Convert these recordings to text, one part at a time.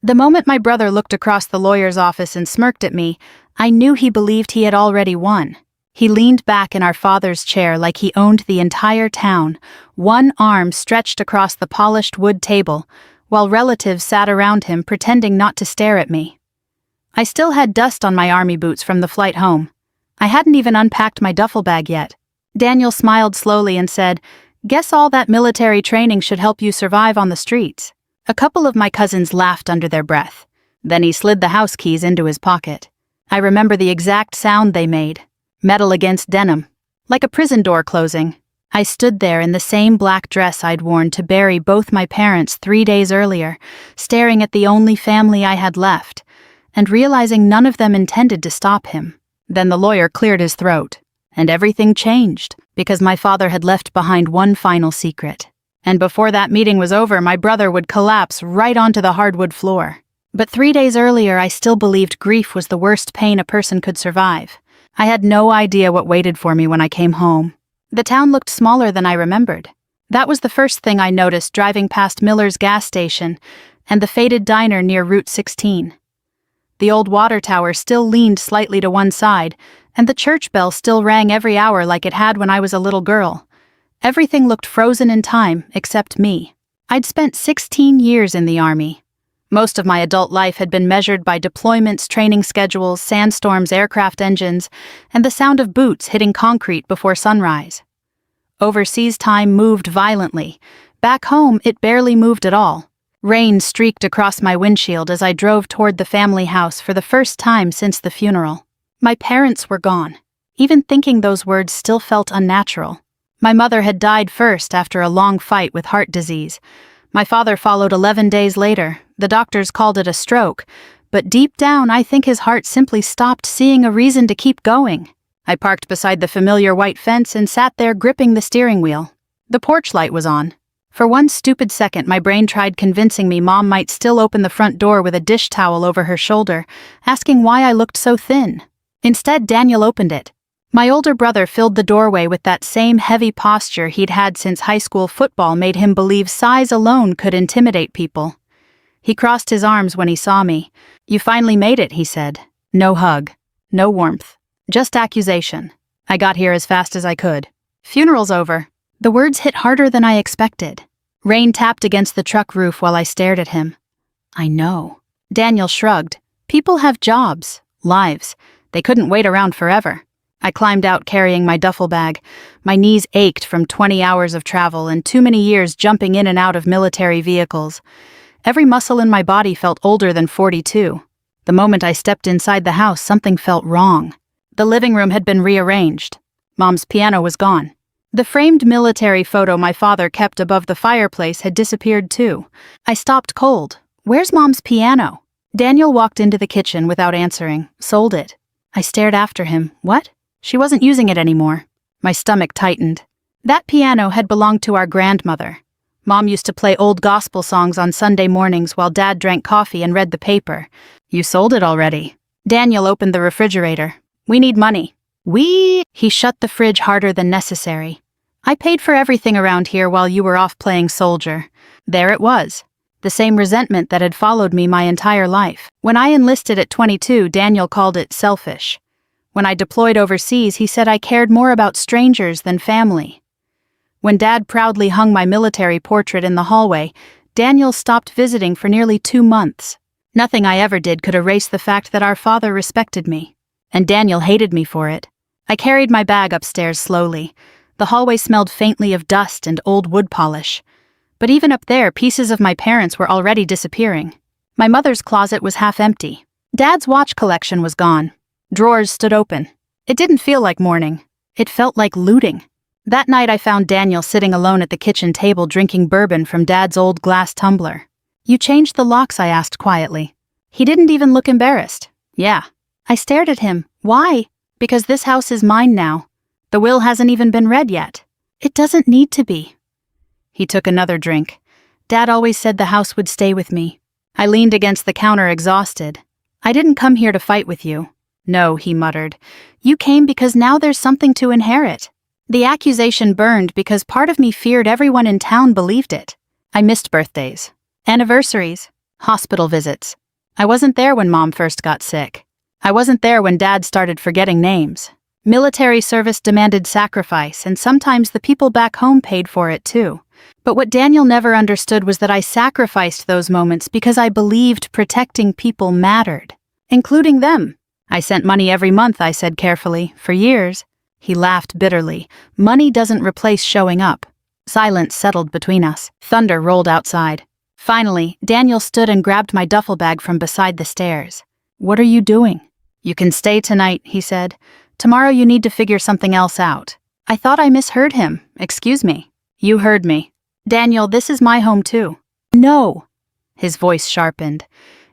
The moment my brother looked across the lawyer's office and smirked at me, I knew he believed he had already won. He leaned back in our father's chair like he owned the entire town, one arm stretched across the polished wood table, while relatives sat around him pretending not to stare at me. I still had dust on my army boots from the flight home. I hadn't even unpacked my duffel bag yet. Daniel smiled slowly and said, "Guess all that military training should help you survive on the streets." A couple of my cousins laughed under their breath. Then he slid the house keys into his pocket. I remember the exact sound they made. Metal against denim. Like a prison door closing. I stood there in the same black dress I'd worn to bury both my parents 3 days earlier, staring at the only family I had left, and realizing none of them intended to stop him. Then the lawyer cleared his throat. And everything changed, because my father had left behind one final secret. And before that meeting was over, my brother would collapse right onto the hardwood floor. But 3 days earlier, I still believed grief was the worst pain a person could survive. I had no idea what waited for me when I came home. The town looked smaller than I remembered. That was the first thing I noticed driving past Miller's gas station and the faded diner near Route 16. The old water tower still leaned slightly to one side, and the church bell still rang every hour like it had when I was a little girl. Everything looked frozen in time, except me. I'd spent 16 years in the Army. Most of my adult life had been measured by deployments, training schedules, sandstorms, aircraft engines, and the sound of boots hitting concrete before sunrise. Overseas time moved violently. Back home, it barely moved at all. Rain streaked across my windshield as I drove toward the family house for the first time since the funeral. My parents were gone. Even thinking those words still felt unnatural. My mother had died first after a long fight with heart disease. My father followed 11 days later. The doctors called it a stroke, but deep down I think his heart simply stopped seeing a reason to keep going. I parked beside the familiar white fence and sat there gripping the steering wheel. The porch light was on. For one stupid second, my brain tried convincing me Mom might still open the front door with a dish towel over her shoulder, asking why I looked so thin. Instead, Daniel opened it. My older brother filled the doorway with that same heavy posture he'd had since high school football made him believe size alone could intimidate people. He crossed his arms when he saw me. "You finally made it," he said. No hug. No warmth. Just accusation. I got here as fast as I could. "Funeral's over." The words hit harder than I expected. Rain tapped against the truck roof while I stared at him. "I know." Daniel shrugged. "People have jobs, lives. They couldn't wait around forever." I climbed out carrying my duffel bag. My knees ached from 20 hours of travel and too many years jumping in and out of military vehicles. Every muscle in my body felt older than 42. The moment I stepped inside the house, something felt wrong. The living room had been rearranged. Mom's piano was gone. The framed military photo my father kept above the fireplace had disappeared too. I stopped cold. "Where's Mom's piano?" Daniel walked into the kitchen without answering. "Sold it." I stared after him. "What?" "She wasn't using it anymore." My stomach tightened. That piano had belonged to our grandmother. Mom used to play old gospel songs on Sunday mornings while Dad drank coffee and read the paper. "You sold it already." Daniel opened the refrigerator. "We need money." He shut the fridge harder than necessary. "I paid for everything around here while you were off playing soldier." There it was. The same resentment that had followed me my entire life. When I enlisted at 22, Daniel called it selfish. When I deployed overseas, he said I cared more about strangers than family. When Dad proudly hung my military portrait in the hallway, Daniel stopped visiting for nearly 2 months. Nothing I ever did could erase the fact that our father respected me. And Daniel hated me for it. I carried my bag upstairs slowly. The hallway smelled faintly of dust and old wood polish. But even up there, pieces of my parents were already disappearing. My mother's closet was half empty. Dad's watch collection was gone. Drawers stood open. It didn't feel like mourning. It felt like looting. That night I found Daniel sitting alone at the kitchen table drinking bourbon from Dad's old glass tumbler. "You changed the locks?" I asked quietly. He didn't even look embarrassed. "Yeah." I stared at him. "Why?" "Because this house is mine now. The will hasn't even been read yet." "It doesn't need to be." He took another drink. "Dad always said the house would stay with me." I leaned against the counter exhausted. "I didn't come here to fight with you." "No," he muttered. "You came because now there's something to inherit." The accusation burned because part of me feared everyone in town believed it. I missed birthdays, anniversaries, Hospital visits. I wasn't there when Mom first got sick. I wasn't there when Dad started forgetting names. Military service demanded sacrifice, and sometimes the people back home paid for it too. But what Daniel never understood was that I sacrificed those moments because I believed protecting people mattered, including them. I sent money every month, I said carefully, for years. He laughed bitterly. Money doesn't replace showing up. Silence settled between us. Thunder rolled outside. Finally, Daniel stood and grabbed my duffel bag from beside the stairs. "What are you doing?" "You can stay tonight," he said. "Tomorrow you need to figure something else out." I thought I misheard him. "Excuse me." "You heard me. Daniel, this is my home too." "No." His voice sharpened.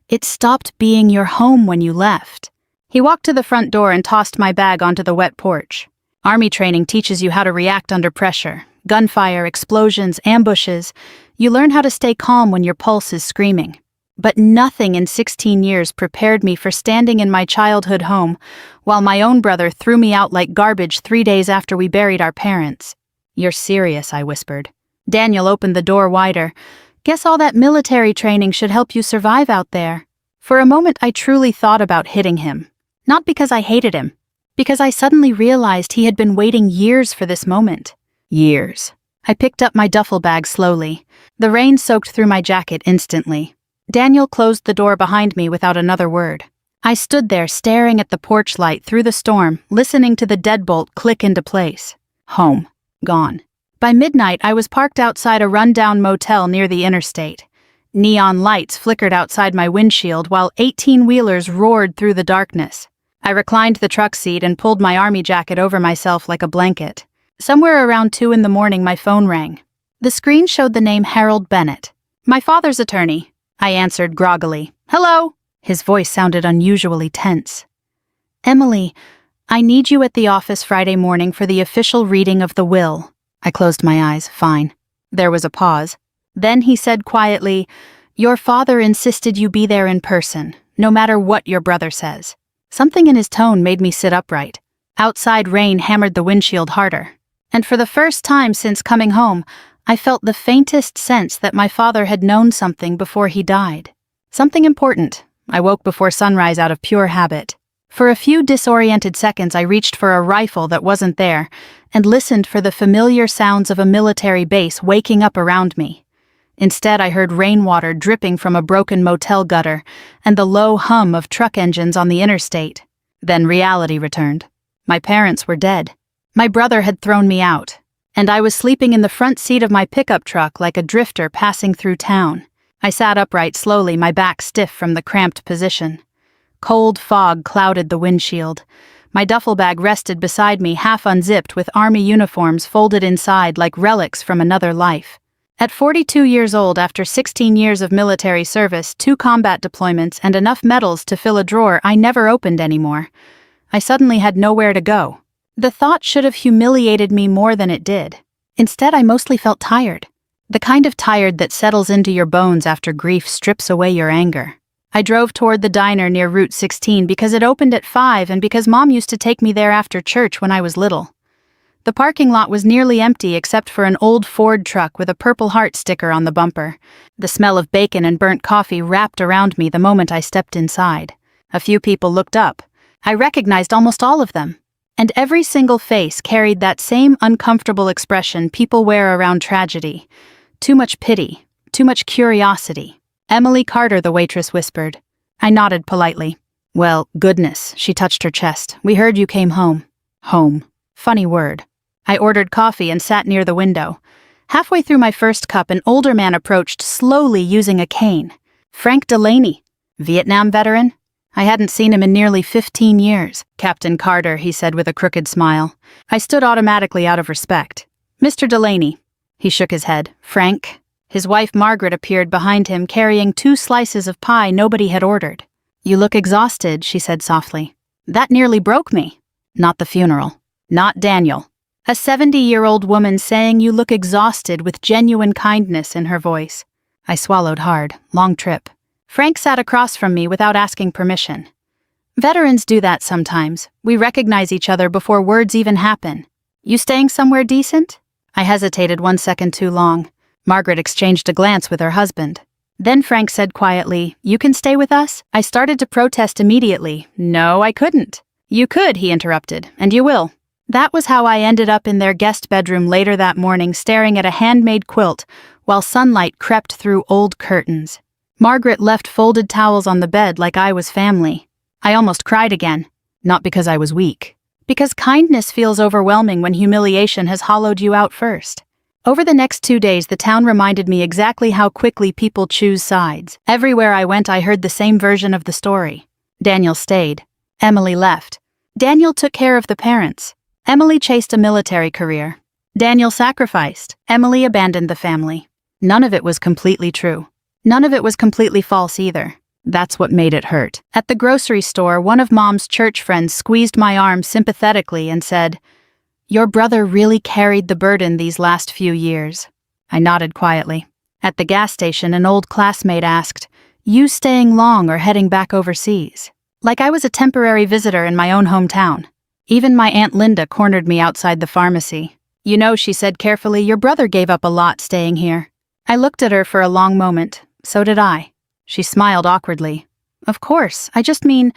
"It stopped being your home when you left." He walked to the front door and tossed my bag onto the wet porch. Army training teaches you how to react under pressure. Gunfire, explosions, ambushes. You learn how to stay calm when your pulse is screaming. But nothing in 16 years prepared me for standing in my childhood home while my own brother threw me out like garbage 3 days after we buried our parents. "You're serious," I whispered. Daniel opened the door wider. "Guess all that military training should help you survive out there." For a moment I truly thought about hitting him. Not because I hated him, because I suddenly realized he had been waiting years for this moment. Years. I picked up my duffel bag slowly. The rain soaked through my jacket instantly. Daniel closed the door behind me without another word. I stood there staring at the porch light through the storm, listening to the deadbolt click into place. Home. Gone. By midnight, I was parked outside a rundown motel near the interstate. Neon lights flickered outside my windshield while 18-wheelers roared through the darkness. I reclined the truck seat and pulled my army jacket over myself like a blanket. Somewhere around 2 in the morning, my phone rang. The screen showed the name Harold Bennett. "My father's attorney," I answered groggily. "Hello?" His voice sounded unusually tense. "Emily, I need you at the office Friday morning for the official reading of the will." I closed my eyes. Fine. There was a pause. Then he said quietly, "Your father insisted you be there in person, no matter what your brother says." Something in his tone made me sit upright. Outside rain hammered the windshield harder. And for the first time since coming home, I felt the faintest sense that my father had known something before he died. Something important. I woke before sunrise out of pure habit. For a few disoriented seconds, I reached for a rifle that wasn't there and listened for the familiar sounds of a military base waking up around me. Instead, I heard rainwater dripping from a broken motel gutter and the low hum of truck engines on the interstate. Then reality returned. My parents were dead. My brother had thrown me out, and I was sleeping in the front seat of my pickup truck like a drifter passing through town. I sat upright slowly, my back stiff from the cramped position. Cold fog clouded the windshield. My duffel bag rested beside me, half unzipped, with army uniforms folded inside like relics from another life. At 42 years old, after 16 years of military service, 2 combat deployments, and enough medals to fill a drawer I never opened anymore, I suddenly had nowhere to go. The thought should have humiliated me more than it did. Instead, I mostly felt tired. The kind of tired that settles into your bones after grief strips away your anger. I drove toward the diner near Route 16 because it opened at 5 and because Mom used to take me there after church when I was little. The parking lot was nearly empty except for an old Ford truck with a Purple Heart sticker on the bumper. The smell of bacon and burnt coffee wrapped around me the moment I stepped inside. A few people looked up. I recognized almost all of them. And every single face carried that same uncomfortable expression people wear around tragedy. Too much pity, too much curiosity. "Emily Carter," the waitress whispered. I nodded politely. "Well, goodness," she touched her chest. "We heard you came home." Home. Funny word. I ordered coffee and sat near the window. Halfway through my first cup, an older man approached, slowly using a cane. "Frank Delaney. Vietnam veteran?" I hadn't seen him in nearly 15 years. "Captain Carter," he said with a crooked smile. I stood automatically out of respect. "Mr. Delaney." He shook his head. "Frank?" His wife Margaret appeared behind him, carrying 2 slices of pie nobody had ordered. "You look exhausted," she said softly. "That nearly broke me." "Not the funeral. Not Daniel." A 70-year-old woman saying "you look exhausted" with genuine kindness in her voice. I swallowed hard. Long trip. Frank sat across from me without asking permission. Veterans do that sometimes. We recognize each other before words even happen. "You staying somewhere decent?" I hesitated 1 second too long. Margaret exchanged a glance with her husband. Then Frank said quietly, "You can stay with us?" I started to protest immediately. "No, I couldn't." "You could," he interrupted, "and you will." That was how I ended up in their guest bedroom later that morning, staring at a handmade quilt while sunlight crept through old curtains. Margaret left folded towels on the bed like I was family. I almost cried again. Not because I was weak. Because kindness feels overwhelming when humiliation has hollowed you out first. Over the next 2 days, the town reminded me exactly how quickly people choose sides. Everywhere I went, I heard the same version of the story. Daniel stayed. Emily left. Daniel took care of the parents. Emily chased a military career. Daniel sacrificed. Emily abandoned the family. None of it was completely true. None of it was completely false either. That's what made it hurt. At the grocery store, one of Mom's church friends squeezed my arm sympathetically and said, "Your brother really carried the burden these last few years." I nodded quietly. At the gas station, an old classmate asked, "You staying long or heading back overseas?" Like I was a temporary visitor in my own hometown. Even my Aunt Linda cornered me outside the pharmacy. "You know," she said carefully, "your brother gave up a lot staying here." I looked at her for a long moment. So did I. She smiled awkwardly. "Of course, I just mean,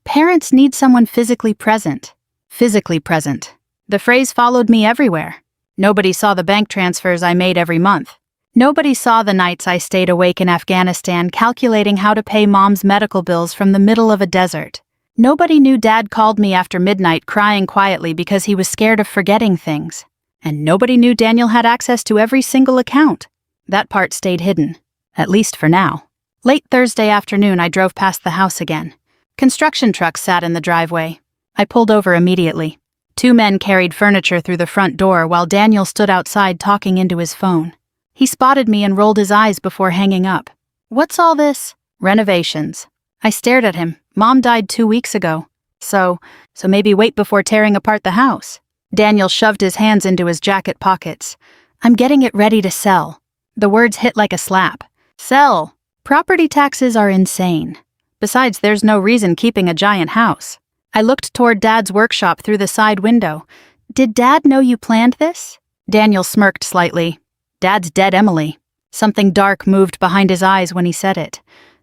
parents need someone physically present." Physically present. The phrase followed me everywhere. Nobody saw the bank transfers I made every month. Nobody saw the nights I stayed awake in Afghanistan calculating how to pay Mom's medical bills from the middle of a desert. Nobody knew Dad called me after midnight crying quietly because he was scared of forgetting things. And nobody knew Daniel had access to every single account. That part stayed hidden, at least for now. Late Thursday afternoon, I drove past the house again. Construction trucks sat in the driveway. I pulled over immediately. 2 men carried furniture through the front door while Daniel stood outside talking into his phone. He spotted me and rolled his eyes before hanging up. "What's all this?" "Renovations." I stared at him. "Mom died 2 weeks ago. So maybe wait before tearing apart the house." Daniel shoved his hands into his jacket pockets. "I'm getting it ready to sell." The words hit like a slap. Sell. Property taxes are insane. Besides, there's no reason keeping a giant house. I looked toward Dad's workshop through the side window. "Did Dad know you planned this?" Daniel smirked slightly. "Dad's dead, Emily." Something dark moved behind his eyes when he said it.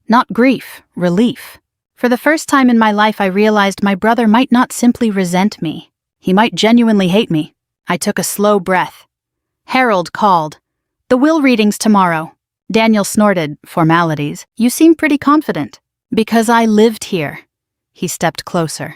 Not grief, relief. For the first time in my life, I realized my brother might not simply resent me. He might genuinely hate me. I took a slow breath. Harold called. "The will reading's tomorrow." Daniel snorted. "Formalities. You seem pretty confident." "Because I lived here." He stepped closer.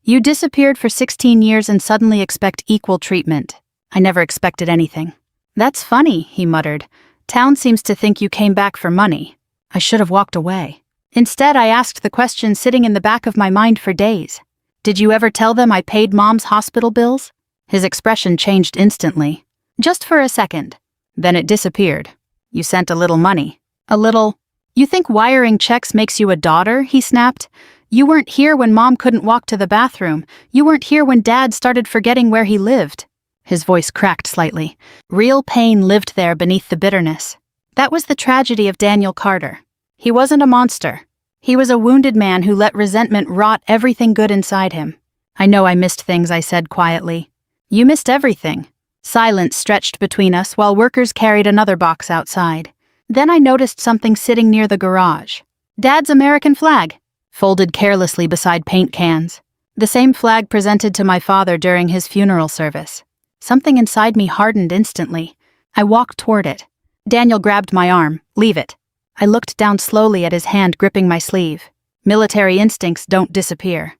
"You disappeared for 16 years and suddenly expect equal treatment. I never expected anything." "That's funny," he muttered. "Town seems to think you came back for money." I should have walked away. Instead, I asked the question sitting in the back of my mind for days. "Did you ever tell them I paid Mom's hospital bills?" His expression changed instantly. "Just for a second. Then it disappeared. You sent a little money." "A little? You think wiring checks makes you a daughter?" he snapped. "You weren't here when Mom couldn't walk to the bathroom. You weren't here when Dad started forgetting where he lived." His voice cracked slightly. Real pain lived there beneath the bitterness. That was the tragedy of Daniel Carter. He wasn't a monster. He was a wounded man who let resentment rot everything good inside him. "I know I missed things," I said quietly. "You missed everything." Silence stretched between us while workers carried another box outside. Then I noticed something sitting near the garage. Dad's American flag, folded carelessly beside paint cans. The same flag presented to my father during his funeral service. Something inside me hardened instantly. I walked toward it. Daniel grabbed my arm. "Leave it." I looked down slowly at his hand gripping my sleeve. Military instincts don't disappear.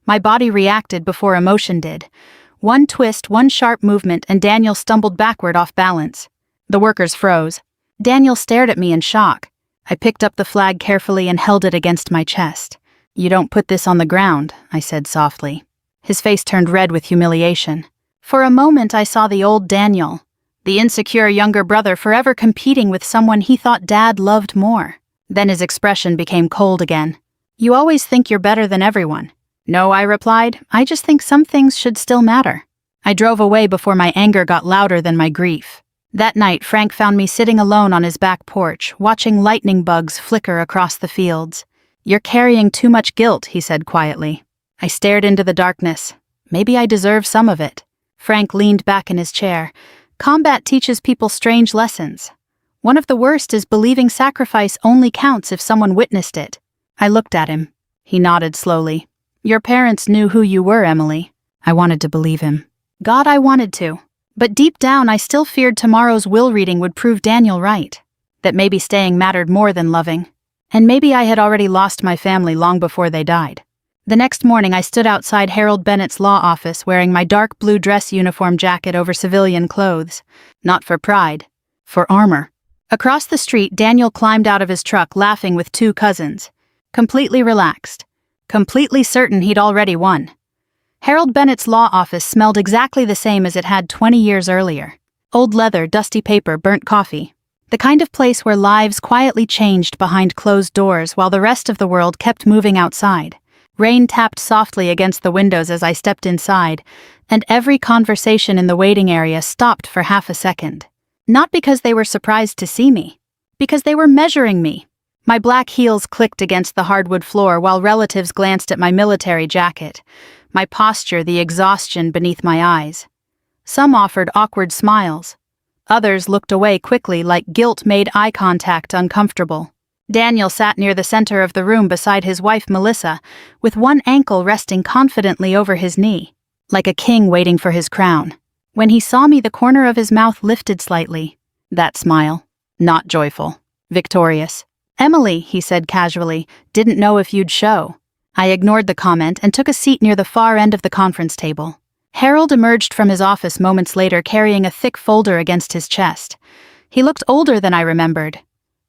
My body reacted before emotion did. One twist, one sharp movement, and Daniel stumbled backward off balance. The workers froze. Daniel stared at me in shock. I picked up the flag carefully and held it against my chest. "You don't put this on the ground," I said softly. His face turned red with humiliation. For a moment I saw the old Daniel, the insecure younger brother forever competing with someone he thought Dad loved more. Then his expression became cold again. "You always think you're better than everyone." "No," I replied. "I just think some things should still matter." I drove away before my anger got louder than my grief. That night, Frank found me sitting alone on his back porch, watching lightning bugs flicker across the fields. "You're carrying too much guilt," he said quietly. I stared into the darkness. Maybe I deserve some of it. Frank leaned back in his chair. "Combat teaches people strange lessons. One of the worst is believing sacrifice only counts if someone witnessed it. I looked at him. He nodded slowly. Your parents knew who you were, Emily. I wanted to believe him. God, I wanted to. But deep down, I still feared tomorrow's will reading would prove Daniel right. That maybe staying mattered more than loving. And maybe I had already lost my family long before they died. The next morning, I stood outside Harold Bennett's law office wearing my dark blue dress uniform jacket over civilian clothes. Not for pride. For armor. Across the street, Daniel climbed out of his truck laughing with 2 cousins. Completely relaxed. Completely certain he'd already won. Harold Bennett's law office smelled exactly the same as it had 20 years earlier. Old leather, dusty paper, burnt coffee. The kind of place where lives quietly changed behind closed doors while the rest of the world kept moving outside. Rain tapped softly against the windows as I stepped inside, and every conversation in the waiting area stopped for half a second. Not because they were surprised to see me. Because they were measuring me. My black heels clicked against the hardwood floor while relatives glanced at my military jacket. My posture, the exhaustion beneath my eyes. Some offered awkward smiles. Others looked away quickly like guilt made eye contact uncomfortable. Daniel sat near the center of the room beside his wife Melissa, with one ankle resting confidently over his knee, like a king waiting for his crown. When he saw me, the corner of his mouth lifted slightly. That smile. Not joyful. Victorious. Emily, he said casually, didn't know if you'd show. I ignored the comment and took a seat near the far end of the conference table. Harold emerged from his office moments later carrying a thick folder against his chest. He looked older than I remembered.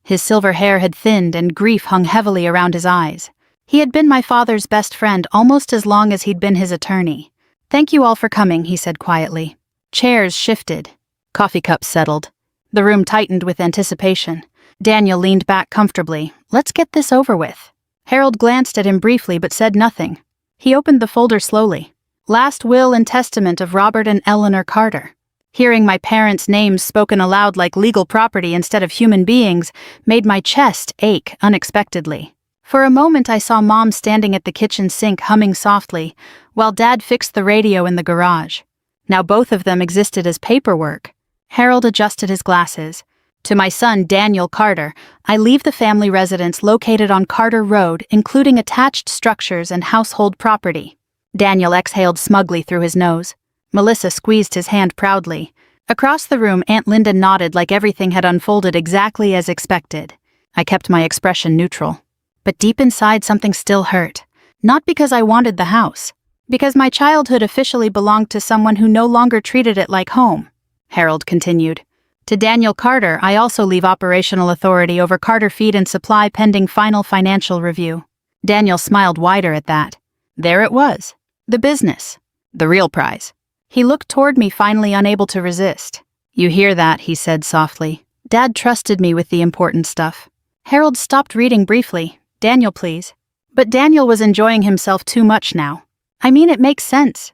His silver hair had thinned and grief hung heavily around his eyes. He had been my father's best friend almost as long as he'd been his attorney. Thank you all for coming, he said quietly. Chairs shifted. Coffee cups settled. The room tightened with anticipation. Daniel leaned back comfortably. Let's get this over with. Harold glanced at him briefly but said nothing. He opened the folder slowly. Last will and testament of Robert and Eleanor Carter. Hearing my parents' names spoken aloud like legal property instead of human beings made my chest ache unexpectedly. For a moment I saw Mom standing at the kitchen sink humming softly, while Dad fixed the radio in the garage. Now both of them existed as paperwork. Harold adjusted his glasses. To my son, Daniel Carter, I leave the family residence located on Carter Road, including attached structures and household property. Daniel exhaled smugly through his nose. Melissa squeezed his hand proudly. Across the room, Aunt Linda nodded like everything had unfolded exactly as expected. I kept my expression neutral. But deep inside, something still hurt. Not because I wanted the house. Because my childhood officially belonged to someone who no longer treated it like home. Harold continued. To Daniel Carter, I also leave operational authority over Carter Feed and Supply pending final financial review. Daniel smiled wider at that. There it was. The business. The real prize. He looked toward me, finally unable to resist. You hear that, he said softly. Dad trusted me with the important stuff. Harold stopped reading briefly. Daniel, please. But Daniel was enjoying himself too much now. I mean, it makes sense.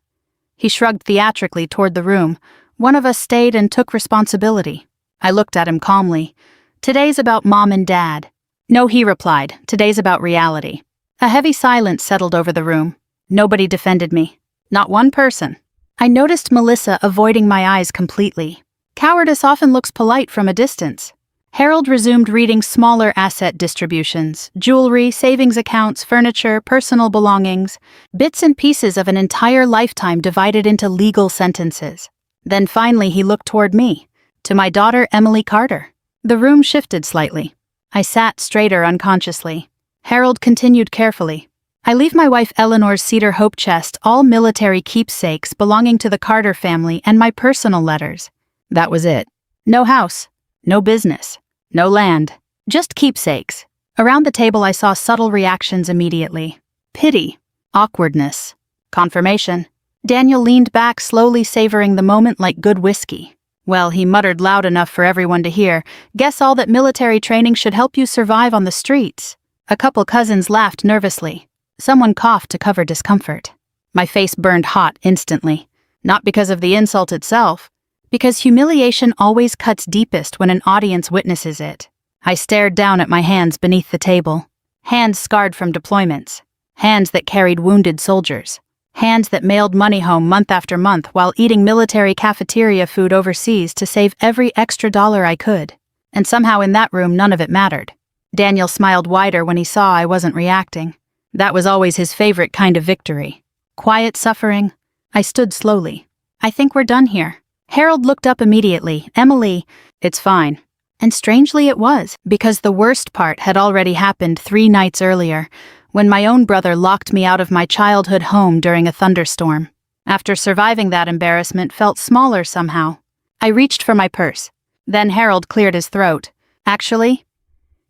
He shrugged theatrically toward the room. One of us stayed and took responsibility. I looked at him calmly. Today's about Mom and Dad. No, he replied. Today's about reality. A heavy silence settled over the room. Nobody defended me. Not one person. I noticed Melissa avoiding my eyes completely. Cowardice often looks polite from a distance. Harold resumed reading smaller asset distributions, jewelry, savings accounts, furniture, personal belongings, bits and pieces of an entire lifetime divided into legal sentences. Then finally he looked toward me, to my daughter Emily Carter. The room shifted slightly. I sat straighter unconsciously. Harold continued carefully. I leave my wife Eleanor's cedar hope chest, all military keepsakes belonging to the Carter family, and my personal letters. That was it. No house, no business, no land, just keepsakes. Around the table I saw subtle reactions immediately. Pity, awkwardness, confirmation. Daniel leaned back, slowly savoring the moment like good whiskey. Well, he muttered loud enough for everyone to hear, guess all that military training should help you survive on the streets. A couple cousins laughed nervously. Someone coughed to cover discomfort. My face burned hot instantly. Not because of the insult itself, because humiliation always cuts deepest when an audience witnesses it. I stared down at my hands beneath the table. Hands scarred from deployments. Hands that carried wounded soldiers. Hands that mailed money home month after month while eating military cafeteria food overseas to save every extra dollar I could. And somehow in that room none of it mattered. Daniel smiled wider when he saw I wasn't reacting. That was always his favorite kind of victory. Quiet suffering. I stood slowly. I think we're done here. Harold looked up immediately. Emily, it's fine. And strangely it was, because the worst part had already happened 3 nights earlier, when my own brother locked me out of my childhood home during a thunderstorm. After surviving that embarrassment felt smaller somehow. I reached for my purse. Then Harold cleared his throat. Actually,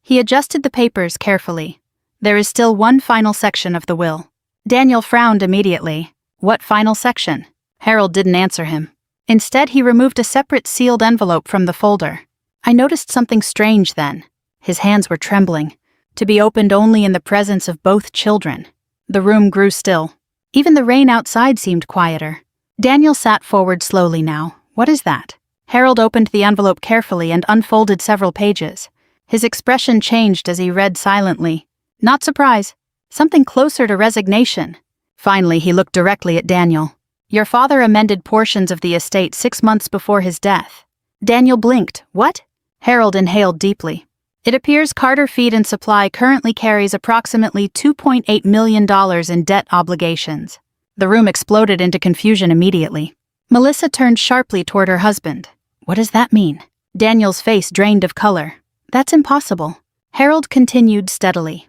he adjusted the papers carefully. There is still one final section of the will. Daniel frowned immediately. What final section? Harold didn't answer him. Instead, he removed a separate sealed envelope from the folder. I noticed something strange then. His hands were trembling, to be opened only in the presence of both children. The room grew still. Even the rain outside seemed quieter. Daniel sat forward slowly now. What is that? Harold opened the envelope carefully and unfolded several pages. His expression changed as he read silently. Not surprise. Something closer to resignation. Finally, he looked directly at Daniel. Your father amended portions of the estate 6 months before his death. Daniel blinked. What? Harold inhaled deeply. It appears Carter Feed and Supply currently carries approximately $2.8 million in debt obligations. The room exploded into confusion immediately. Melissa turned sharply toward her husband. What does that mean? Daniel's face drained of color. That's impossible. Harold continued steadily.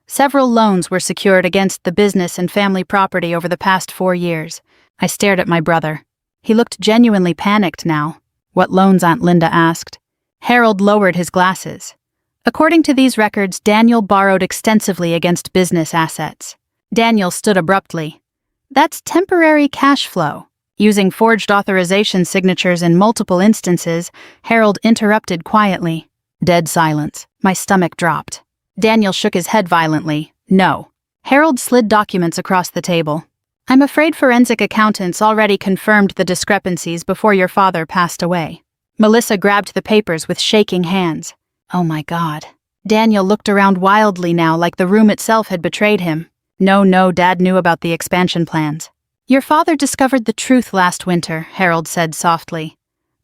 Several loans were secured against the business and family property over the past 4 years. I stared at my brother. He looked genuinely panicked now. What loans? Aunt Linda asked. Harold lowered his glasses. According to these records, Daniel borrowed extensively against business assets. Daniel stood abruptly. That's temporary cash flow. Using forged authorization signatures in multiple instances, Harold interrupted quietly. Dead silence. My stomach dropped. Daniel shook his head violently. No. Harold slid documents across the table. I'm afraid forensic accountants already confirmed the discrepancies before your father passed away. Melissa grabbed the papers with shaking hands. Oh my God. Daniel looked around wildly now, like the room itself had betrayed him. No, Dad knew about the expansion plans. Your father discovered the truth last winter, Harold said softly.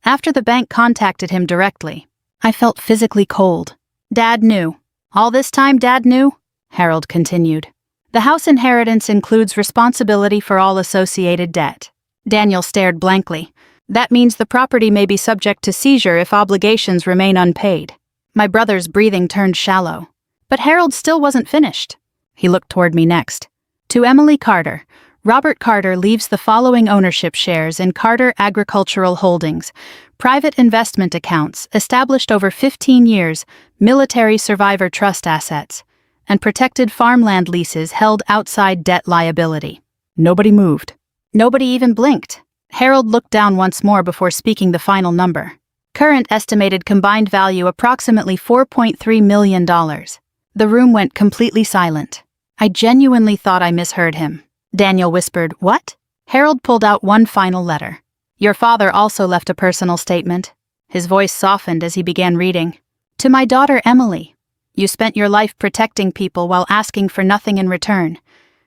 After the bank contacted him directly. I felt physically cold. Dad knew. All this time Dad knew? Harold continued. The house inheritance includes responsibility for all associated debt. Daniel stared blankly. That means the property may be subject to seizure if obligations remain unpaid. My brother's breathing turned shallow. But Harold still wasn't finished. He looked toward me next. To Emily Carter, Robert Carter leaves the following ownership shares in Carter Agricultural Holdings, private investment accounts established over 15 years, military survivor trust assets, and protected farmland leases held outside debt liability. Nobody moved. Nobody even blinked. Harold looked down once more before speaking the final number. Current estimated combined value approximately $4.3 million. The room went completely silent. I genuinely thought I misheard him. Daniel whispered, What? Harold pulled out one final letter. Your father also left a personal statement. His voice softened as he began reading. To my daughter Emily, you spent your life protecting people while asking for nothing in return.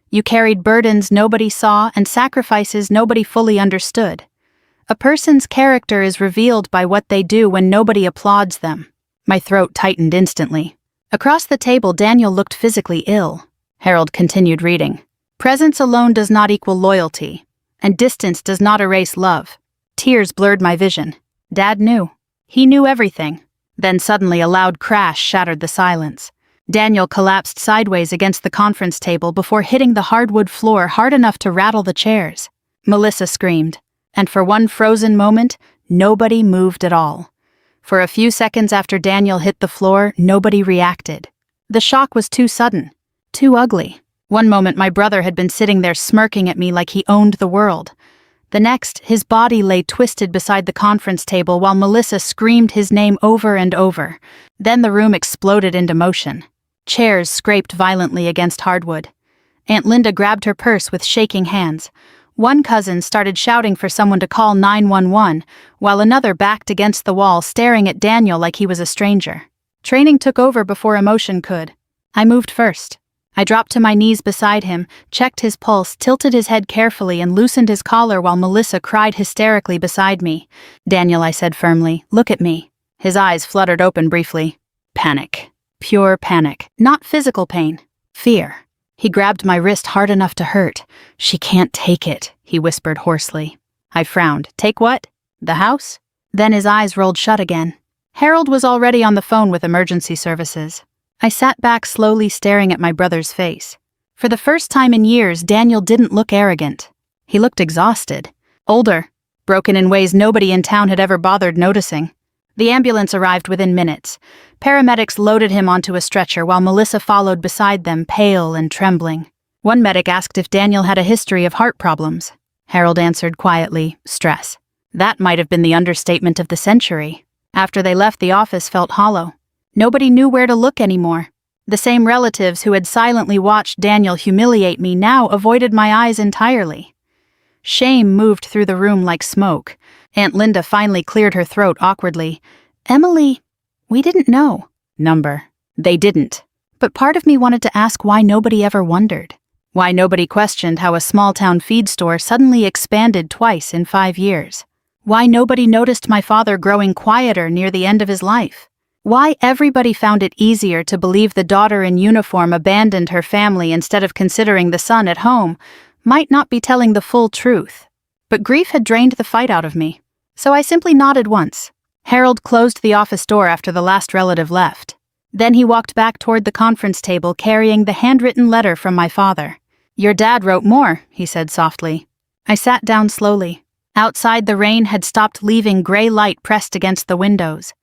You carried burdens nobody saw and sacrifices nobody fully understood. A person's character is revealed by what they do when nobody applauds them. My throat tightened instantly. Across the table, Daniel looked physically ill. Harold continued reading. Presence alone does not equal loyalty, and distance does not erase love. Tears blurred my vision. Dad knew. He knew everything. Then suddenly a loud crash shattered the silence. Daniel collapsed sideways against the conference table before hitting the hardwood floor hard enough to rattle the chairs. Melissa screamed, and for one frozen moment, nobody moved at all. For a few seconds after Daniel hit the floor, nobody reacted. The shock was too sudden, too ugly. One moment my brother had been sitting there smirking at me like he owned the world. The next, his body lay twisted beside the conference table while Melissa screamed his name over and over. Then the room exploded into motion. Chairs scraped violently against hardwood. Aunt Linda grabbed her purse with shaking hands. One cousin started shouting for someone to call 911, while another backed against the wall staring at Daniel like he was a stranger. Training took over before emotion could. I moved first. I dropped to my knees beside him, checked his pulse, tilted his head carefully, and loosened his collar while Melissa cried hysterically beside me. Daniel, I said firmly, look at me. His eyes fluttered open briefly. Panic. Pure panic. Not physical pain. Fear. He grabbed my wrist hard enough to hurt. She can't take it, he whispered hoarsely. I frowned. Take what? The house? Then his eyes rolled shut again. Harold was already on the phone with emergency services. I sat back slowly staring at my brother's face. For the first time in years, Daniel didn't look arrogant. He looked exhausted. Older. Broken in ways nobody in town had ever bothered noticing. The ambulance arrived within minutes. Paramedics loaded him onto a stretcher while Melissa followed beside them, pale and trembling. One medic asked if Daniel had a history of heart problems. Harold answered quietly, stress. That might have been the understatement of the century. After they left, the office felt hollow. Nobody knew where to look anymore. The same relatives who had silently watched Daniel humiliate me now avoided my eyes entirely. Shame moved through the room like smoke. Aunt Linda finally cleared her throat awkwardly. Emily, we didn't know. Number. They didn't. But part of me wanted to ask why nobody ever wondered. Why nobody questioned how a small-town feed store suddenly expanded twice in 5 years. Why nobody noticed my father growing quieter near the end of his life. Why everybody found it easier to believe the daughter in uniform abandoned her family instead of considering the son at home might not be telling the full truth. But grief had drained the fight out of me, so I simply nodded once. Harold closed the office door after the last relative left. Then he walked back toward the conference table carrying the handwritten letter from my father. Your dad wrote more, he said softly. I sat down slowly. Outside, the rain had stopped leaving gray light pressed against the windows.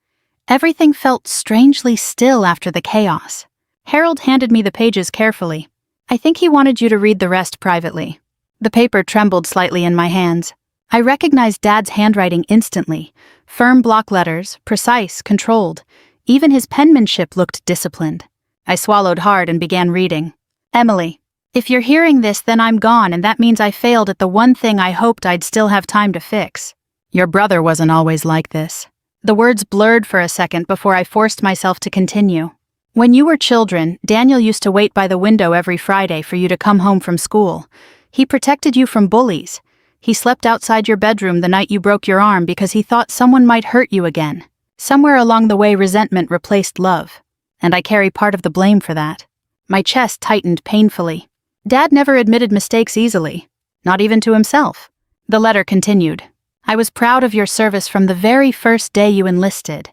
Everything felt strangely still after the chaos. Harold handed me the pages carefully. I think he wanted you to read the rest privately. The paper trembled slightly in my hands. I recognized Dad's handwriting instantly. Firm block letters, precise, controlled. Even his penmanship looked disciplined. I swallowed hard and began reading. Emily, if you're hearing this, then I'm gone, and that means I failed at the one thing I hoped I'd still have time to fix. Your brother wasn't always like this. The words blurred for a second before I forced myself to continue. When you were children, Daniel used to wait by the window every Friday for you to come home from school. He protected you from bullies. He slept outside your bedroom the night you broke your arm because he thought someone might hurt you again. Somewhere along the way, resentment replaced love. And I carry part of the blame for that. My chest tightened painfully. Dad never admitted mistakes easily. Not even to himself. The letter continued. I was proud of your service from the very first day you enlisted.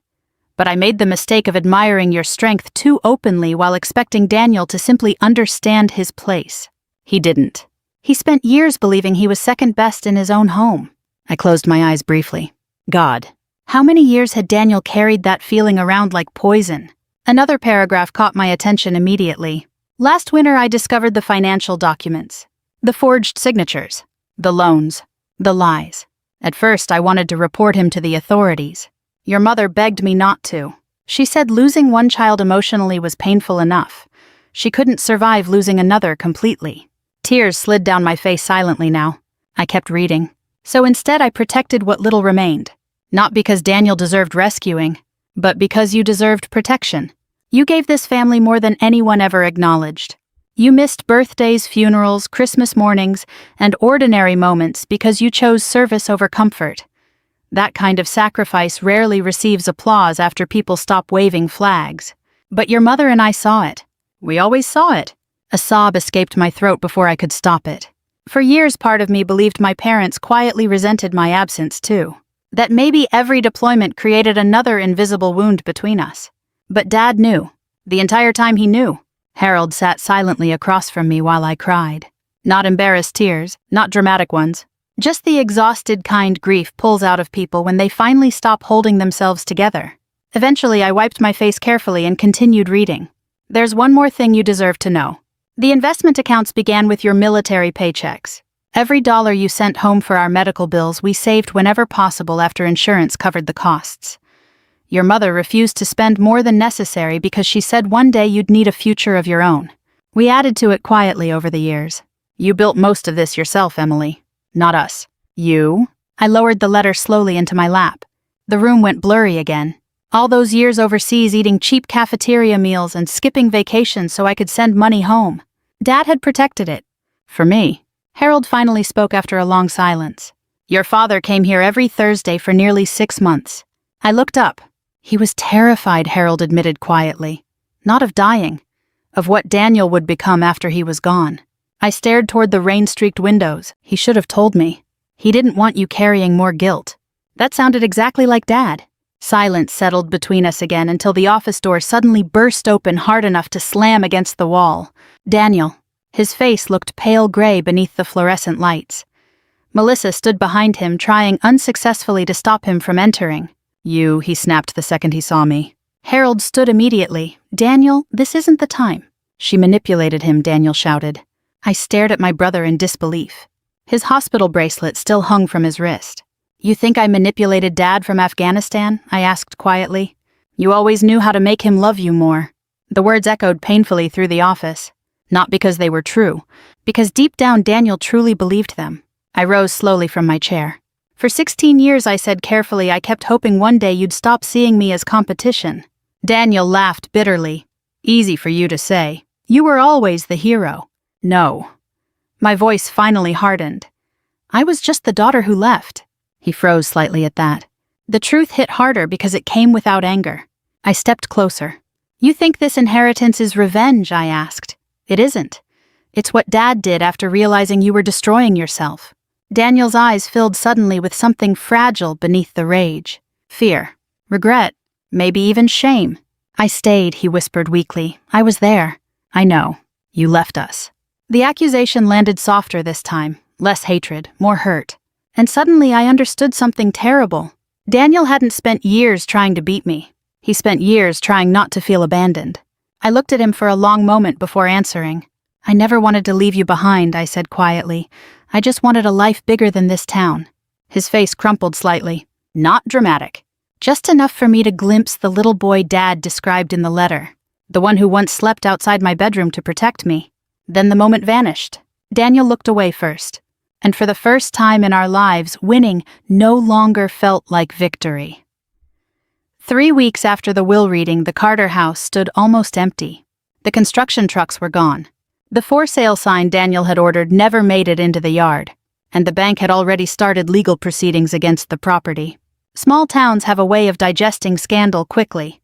But I made the mistake of admiring your strength too openly while expecting Daniel to simply understand his place. He didn't. He spent years believing he was second best in his own home. I closed my eyes briefly. God. How many years had Daniel carried that feeling around like poison? Another paragraph caught my attention immediately. Last winter I discovered the financial documents. The forged signatures. The loans. The lies. At first I wanted to report him to the authorities. Your mother begged me not to. She said losing one child emotionally was painful enough. She couldn't survive losing another completely. Tears slid down my face silently now. I kept reading. So instead I protected what little remained. Not because Daniel deserved rescuing, but because you deserved protection. You gave this family more than anyone ever acknowledged. You missed birthdays, funerals, Christmas mornings, and ordinary moments because you chose service over comfort. That kind of sacrifice rarely receives applause after people stop waving flags. But your mother and I saw it. We always saw it. A sob escaped my throat before I could stop it. For years, part of me believed my parents quietly resented my absence too. That maybe every deployment created another invisible wound between us. But Dad knew. The entire time he knew. Harold sat silently across from me while I cried. Not embarrassed tears, not dramatic ones. Just the exhausted kind grief pulls out of people when they finally stop holding themselves together. Eventually, I wiped my face carefully and continued reading. There's one more thing you deserve to know. The investment accounts began with your military paychecks. Every dollar you sent home for our medical bills we saved whenever possible after insurance covered the costs. Your mother refused to spend more than necessary because she said one day you'd need a future of your own. We added to it quietly over the years. You built most of this yourself, Emily. Not us. You? I lowered the letter slowly into my lap. The room went blurry again. All those years overseas eating cheap cafeteria meals and skipping vacations so I could send money home. Dad had protected it. For me. Harold finally spoke after a long silence. Your father came here every Thursday for nearly 6 months. I looked up. He was terrified, Harold admitted quietly. Not of dying, of what Daniel would become after he was gone. I stared toward the rain-streaked windows. He should have told me. He didn't want you carrying more guilt. That sounded exactly like Dad. Silence settled between us again until the office door suddenly burst open hard enough to slam against the wall. Daniel. His face looked pale gray beneath the fluorescent lights. Melissa stood behind him, trying unsuccessfully to stop him from entering. You, he snapped the second he saw me. Harold stood immediately. Daniel, this isn't the time. She manipulated him, Daniel shouted. I stared at my brother in disbelief. His hospital bracelet still hung from his wrist. You think I manipulated Dad from Afghanistan? I asked quietly. You always knew how to make him love you more. The words echoed painfully through the office. Not because they were true, because deep down Daniel truly believed them. I rose slowly from my chair. For 16 years, I said carefully, I kept hoping one day you'd stop seeing me as competition. Daniel laughed bitterly. Easy for you to say. You were always the hero. No. My voice finally hardened. I was just the daughter who left. He froze slightly at that. The truth hit harder because it came without anger. I stepped closer. You think this inheritance is revenge? I asked. It isn't. It's what Dad did after realizing you were destroying yourself. Daniel's eyes filled suddenly with something fragile beneath the rage. Fear. Regret. Maybe even shame. I stayed, he whispered weakly. I was there. I know. You left us. The accusation landed softer this time. Less hatred, more hurt. And suddenly I understood something terrible. Daniel hadn't spent years trying to beat me. He spent years trying not to feel abandoned. I looked at him for a long moment before answering. I never wanted to leave you behind, I said quietly. I just wanted a life bigger than this town. His face crumpled slightly. Not dramatic. Just enough for me to glimpse the little boy Dad described in the letter. The one who once slept outside my bedroom to protect me. Then the moment vanished. Daniel looked away first. And for the first time in our lives, winning no longer felt like victory. 3 weeks after the will reading, the Carter house stood almost empty. The construction trucks were gone. The for sale sign Daniel had ordered never made it into the yard, and the bank had already started legal proceedings against the property. Small towns have a way of digesting scandal quickly.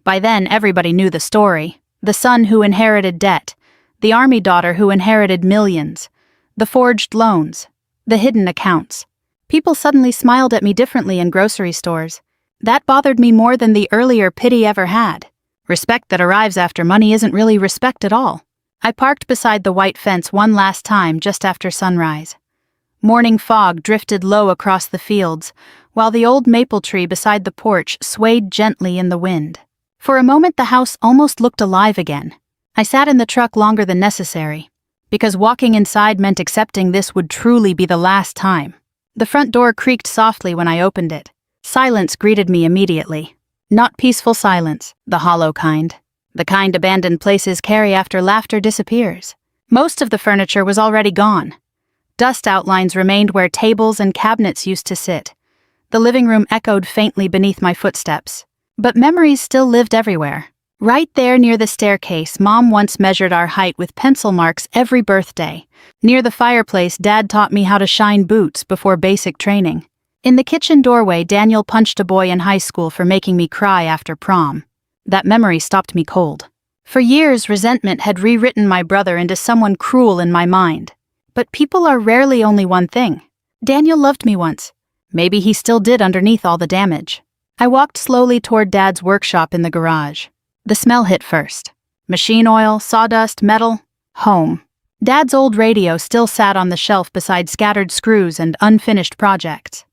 By then, everybody knew the story. The son who inherited debt, the army daughter who inherited millions, the forged loans, the hidden accounts. People suddenly smiled at me differently in grocery stores. That bothered me more than the earlier pity ever had. Respect that arrives after money isn't really respect at all. I parked beside the white fence one last time just after sunrise. Morning fog drifted low across the fields, while the old maple tree beside the porch swayed gently in the wind. For a moment the house almost looked alive again. I sat in the truck longer than necessary, because walking inside meant accepting this would truly be the last time. The front door creaked softly when I opened it. Silence greeted me immediately. Not peaceful silence, the hollow kind. The kind abandoned places carry after laughter disappears. Most of the furniture was already gone. Dust outlines remained where tables and cabinets used to sit. The living room echoed faintly beneath my footsteps. But memories still lived everywhere. Right there near the staircase, Mom once measured our height with pencil marks every birthday. Near the fireplace, Dad taught me how to shine boots before basic training. In the kitchen doorway, Daniel punched a boy in high school for making me cry after prom. That memory stopped me cold. For years, resentment had rewritten my brother into someone cruel in my mind. But people are rarely only one thing. Daniel loved me once. Maybe he still did underneath all the damage. I walked slowly toward Dad's workshop in the garage. The smell hit first. Machine oil, sawdust, metal. Home. Dad's old radio still sat on the shelf beside scattered screws and unfinished projects.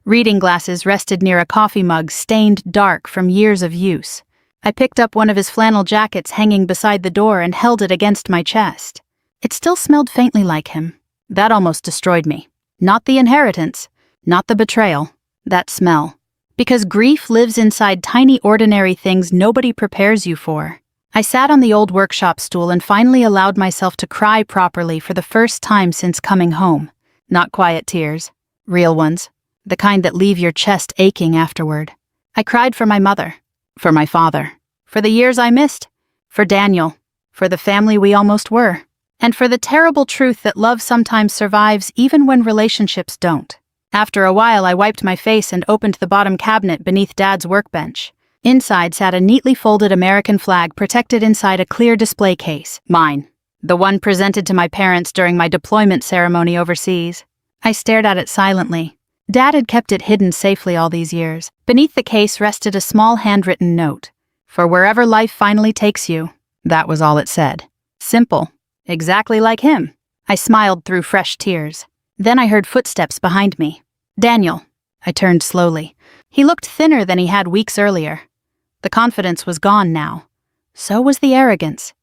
Reading glasses rested near a coffee mug stained dark from years of use. I picked up one of his flannel jackets hanging beside the door and held it against my chest. It still smelled faintly like him. That almost destroyed me. Not the inheritance, not the betrayal, that smell. Because grief lives inside tiny ordinary things nobody prepares you for. I sat on the old workshop stool and finally allowed myself to cry properly for the first time since coming home. Not quiet tears, real ones. The kind that leave your chest aching afterward. I cried for my mother, for my father, for the years I missed, for Daniel, for the family we almost were, and for the terrible truth that love sometimes survives even when relationships don't. After a while, I wiped my face and opened the bottom cabinet beneath Dad's workbench. Inside sat a neatly folded American flag protected inside a clear display case. Mine. The one presented to my parents during my deployment ceremony overseas. I stared at it silently. Dad had kept it hidden safely all these years. Beneath the case rested a small handwritten note. For wherever life finally takes you. That was all it said. Simple. Exactly like him. I smiled through fresh tears. Then I heard footsteps behind me. Daniel. I turned slowly. He looked thinner than he had weeks earlier. The confidence was gone now. So was the arrogance.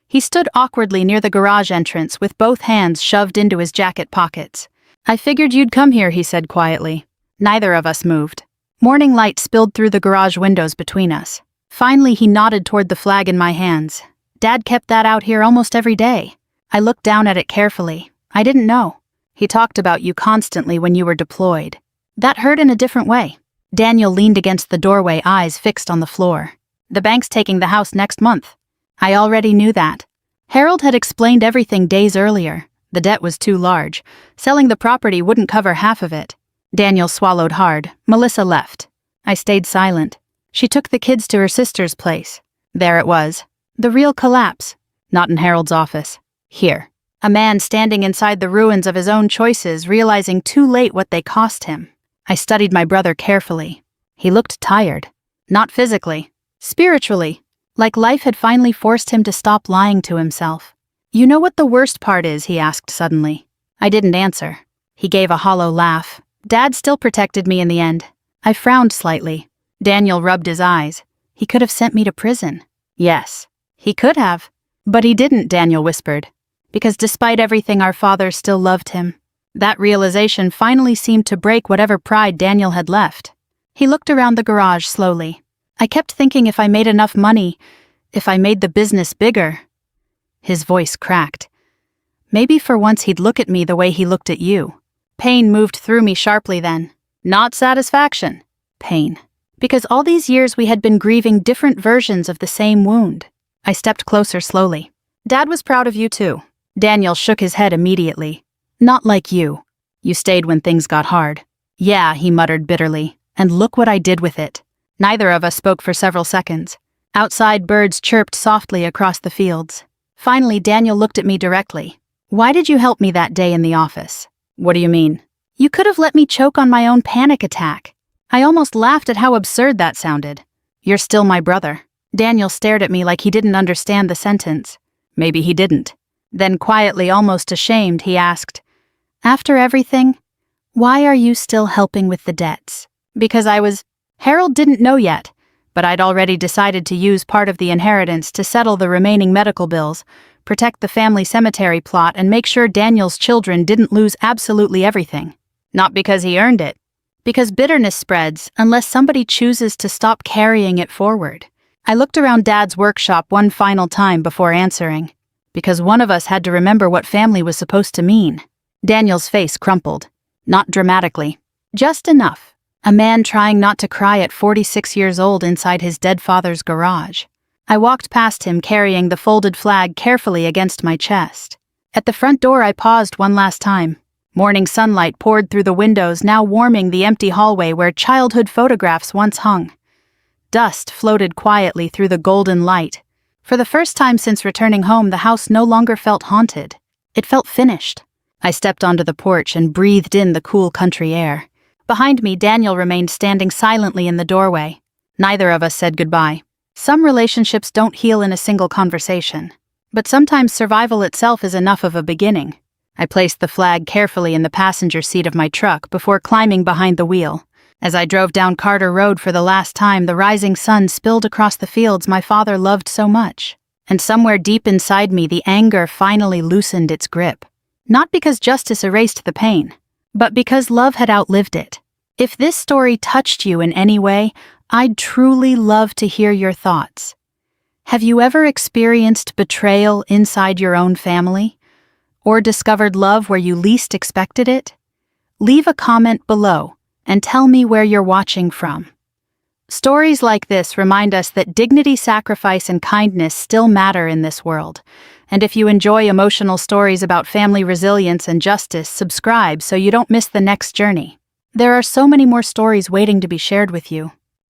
He stood awkwardly near the garage entrance with both hands shoved into his jacket pockets. I figured you'd come here, he said quietly. Neither of us moved. Morning light spilled through the garage windows between us. Finally, he nodded toward the flag in my hands. Dad kept that out here almost every day. I looked down at it carefully. I didn't know. He talked about you constantly when you were deployed. That hurt in a different way. Daniel leaned against the doorway, eyes fixed on the floor. The bank's taking the house next month. I already knew that. Harold had explained everything days earlier. The debt was too large. Selling the property wouldn't cover half of it. Daniel swallowed hard. Melissa left. I stayed silent. She took the kids to her sister's place. There it was. The real collapse. Not in Harold's office. Here. A man standing inside the ruins of his own choices, realizing too late what they cost him. I studied my brother carefully. He looked tired. Not physically. Spiritually. Like life had finally forced him to stop lying to himself. You know what the worst part is, he asked suddenly. I didn't answer. He gave a hollow laugh. Dad still protected me in the end. I frowned slightly. Daniel rubbed his eyes. He could have sent me to prison. Yes, he could have. But he didn't, Daniel whispered. Because despite everything, our father still loved him. That realization finally seemed to break whatever pride Daniel had left. He looked around the garage slowly. I kept thinking if I made enough money, if I made the business bigger. His voice cracked. Maybe for once he'd look at me the way he looked at you. Pain moved through me sharply then. Not satisfaction. Pain. Because all these years we had been grieving different versions of the same wound. I stepped closer slowly. Dad was proud of you too. Daniel shook his head immediately. Not like you. You stayed when things got hard. Yeah, he muttered bitterly. And look what I did with it. Neither of us spoke for several seconds. Outside, birds chirped softly across the fields. Finally, Daniel looked at me directly. Why did you help me that day in the office? What do you mean? You could have let me choke on my own panic attack. I almost laughed at how absurd that sounded. You're still my brother. Daniel stared at me like he didn't understand the sentence. Maybe he didn't. Then quietly, almost ashamed, he asked, After everything, why are you still helping with the debts? Because Harold didn't know yet, but I'd already decided to use part of the inheritance to settle the remaining medical bills, protect the family cemetery plot, and make sure Daniel's children didn't lose absolutely everything. Not because he earned it. Because bitterness spreads unless somebody chooses to stop carrying it forward. I looked around Dad's workshop one final time before answering. Because one of us had to remember what family was supposed to mean. Daniel's face crumpled. Not dramatically. Just enough. A man trying not to cry at 46 years old inside his dead father's garage. I walked past him carrying the folded flag carefully against my chest. At the front door I paused one last time. Morning sunlight poured through the windows, now warming the empty hallway where childhood photographs once hung. Dust floated quietly through the golden light. For the first time since returning home, the house no longer felt haunted. It felt finished. I stepped onto the porch and breathed in the cool country air. Behind me, Daniel remained standing silently in the doorway. Neither of us said goodbye. Some relationships don't heal in a single conversation. But sometimes survival itself is enough of a beginning. I placed the flag carefully in the passenger seat of my truck before climbing behind the wheel. As I drove down Carter Road for the last time, the rising sun spilled across the fields my father loved so much. And somewhere deep inside me, the anger finally loosened its grip. Not because justice erased the pain, but because love had outlived it. If this story touched you in any way, I'd truly love to hear your thoughts. Have you ever experienced betrayal inside your own family? Or discovered love where you least expected it? Leave a comment below and tell me where you're watching from. Stories like this remind us that dignity, sacrifice, and kindness still matter in this world. And if you enjoy emotional stories about family resilience and justice, subscribe so you don't miss the next journey. There are so many more stories waiting to be shared with you.